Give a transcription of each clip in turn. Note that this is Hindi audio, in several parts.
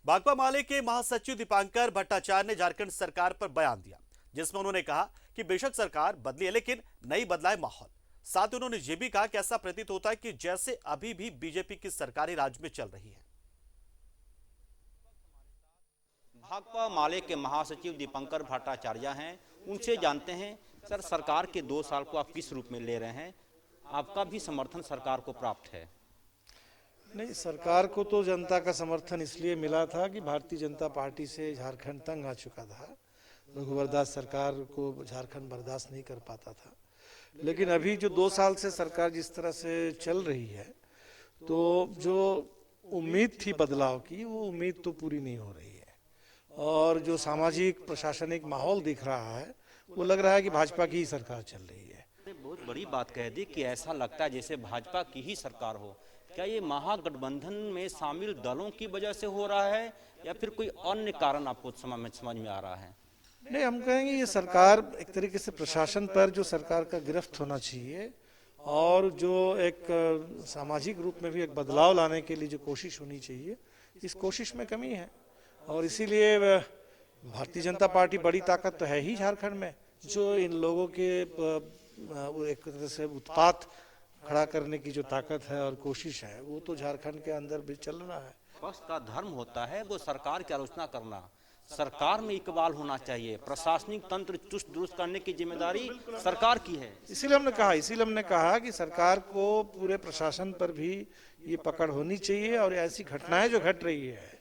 भाकपा माले के महासचिव दीपांकर भट्टाचार्य ने झारखंड सरकार पर बयान दिया, जिसमें उन्होंने कहा कि बेशक सरकार बदली है लेकिन नहीं बदला है माहौल। साथ ही उन्होंने यह भी कहा कि ऐसा प्रतीत होता है कि जैसे अभी भी बीजेपी की सरकार ही राज्य में चल रही है। भाकपा माले के महासचिव दीपांकर भट्टाचार्य हैं, उनसे जानते हैं सर, सरकार के 2 साल को आप किस रूप में ले रहे हैं? आपका भी समर्थन सरकार को प्राप्त है? नहीं, सरकार को तो जनता का समर्थन इसलिए मिला था कि भारतीय जनता पार्टी से झारखंड तंग आ चुका था। रघुवर दास सरकार को झारखंड बर्दाश्त नहीं कर पाता था। लेकिन अभी जो 2 साल से सरकार जिस तरह से चल रही है, तो जो उम्मीद थी बदलाव की, वो उम्मीद तो पूरी नहीं हो रही है। और जो सामाजिक प्रशासनिक माहौल दिख रहा है, वो लग रहा है कि भाजपा की ही सरकार चल रही है। बहुत बड़ी बात कह दी कि ऐसा लगता है जैसे भाजपा की ही सरकार हो। क्या ये महागठबंधन में शामिल दलों की वजह से हो रहा है या फिर कोई अन्य कारण आपको समझ में आ रहा है? नहीं, हम कहेंगे ये सरकार एक तरीके से प्रशासन पर जो सरकार का गिरफ्त होना चाहिए और जो एक सामाजिक रूप में भी एक बदलाव लाने के लिए जो कोशिश होनी चाहिए, इस कोशिश में कमी है। और इसीलिए भारतीय जनता पार्टी बड़ी ताकत तो है ही झारखंड में, जो इन लोगों के एक तरह से उत्पात खड़ा करने की जो ताकत है और कोशिश है, वो तो झारखंड के अंदर भी चल रहा है। पक्ष का धर्म होता है वो सरकार की आलोचना करना। सरकार में इकबाल होना चाहिए, प्रशासनिक तंत्र चुस्त दुरुस्त करने की जिम्मेदारी सरकार की है। इसीलिए हमने कहा कि सरकार को पूरे प्रशासन पर भी ये पकड़ होनी चाहिए और ऐसी घटनाएं जो घट रही है,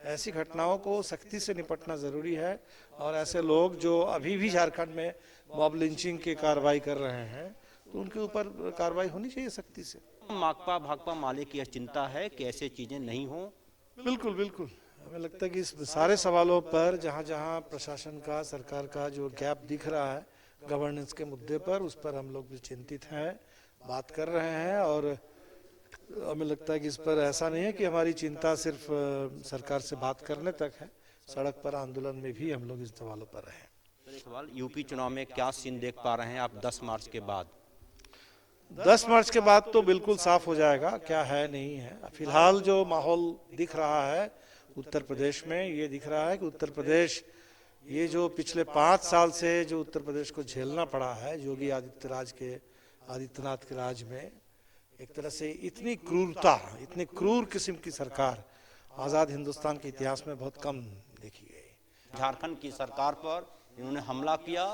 ऐसी घटनाओं को सख्ती से निपटना जरूरी है। और ऐसे लोग जो अभी भी झारखंड में मॉब लिंचिंग की कार्रवाई कर रहे हैं, तो उनके ऊपर कार्रवाई होनी चाहिए सख्ती से। भाकपा माले की यह चिंता है कि ऐसे चीजें नहीं हो। बिल्कुल हमें लगता है कि इस सारे सवालों पर जहां प्रशासन का, सरकार का जो गैप दिख रहा है गवर्नेंस के मुद्दे पर, उस पर हम लोग भी चिंतित हैं, बात कर रहे हैं। और हमें लगता है कि इस पर ऐसा नहीं है कि हमारी चिंता सिर्फ सरकार से बात करने तक है, सड़क पर आंदोलन में भी हम लोग इस सवालों पर रहे। सवाल, यूपी चुनाव में क्या सीन देख पा रहे हैं आप 10 मार्च के बाद? 10 मार्च के बाद तो बिल्कुल साफ हो जाएगा क्या है नहीं है। फिलहाल जो माहौल दिख रहा है उत्तर प्रदेश में, ये दिख रहा है कि उत्तर प्रदेश, ये जो पिछले 5 साल से जो उत्तर प्रदेश को झेलना पड़ा है योगी आदित्यनाथ के राज में, एक तरह से इतनी क्रूरता, इतनी क्रूर किस्म की सरकार आज़ाद हिंदुस्तान के इतिहास में बहुत कम देखी गई। झारखंड की सरकार पर इन्होंने हमला किया,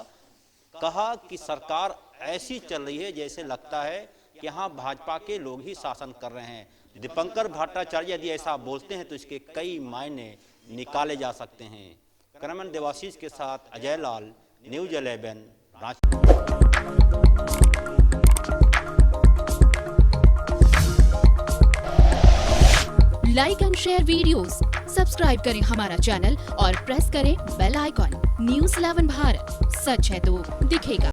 कहा कि सरकार ऐसी चल रही है जैसे लगता है कि यहाँ भाजपा के लोग ही शासन कर रहे हैं। दीपांकर भट्टाचार्य यदि ऐसा बोलते हैं तो इसके कई मायने निकाले जा सकते हैं। कैमरामैन देवाशीष के साथ Ajay Lal, news 11 Ranchi. Like and share videos, subscribe करें हमारा चैनल और प्रेस करें बेल आइकॉन। न्यूज़ 11 भारत, सच है तो दिखेगा।